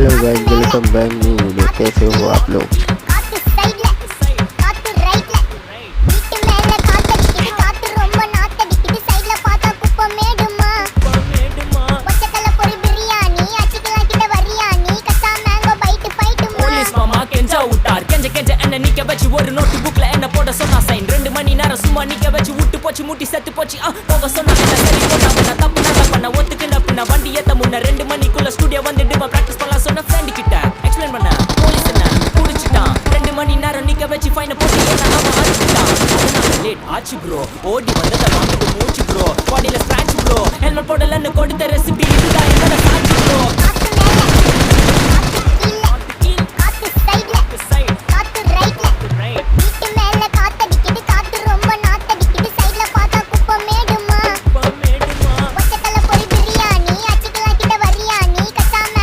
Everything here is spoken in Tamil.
Welcome back new video. कैसे हो आप लोग? ஒரு நோட்டு புக்ல என்ன போட சொன்னா சைன் 2 மணி நேரம் சும்மா நிக்க வச்சு விட்டு போச்சு முட்டி செத்து போச்சு போக சொன்னா சரி போட்டா தப்பு நான் ஒத்துக்கின பின்ன வண்டி ஏத்த முன்ன 2 மணிக்குள்ள ஸ்டுடியோ வந்துட்டு பிராக்டிஸ்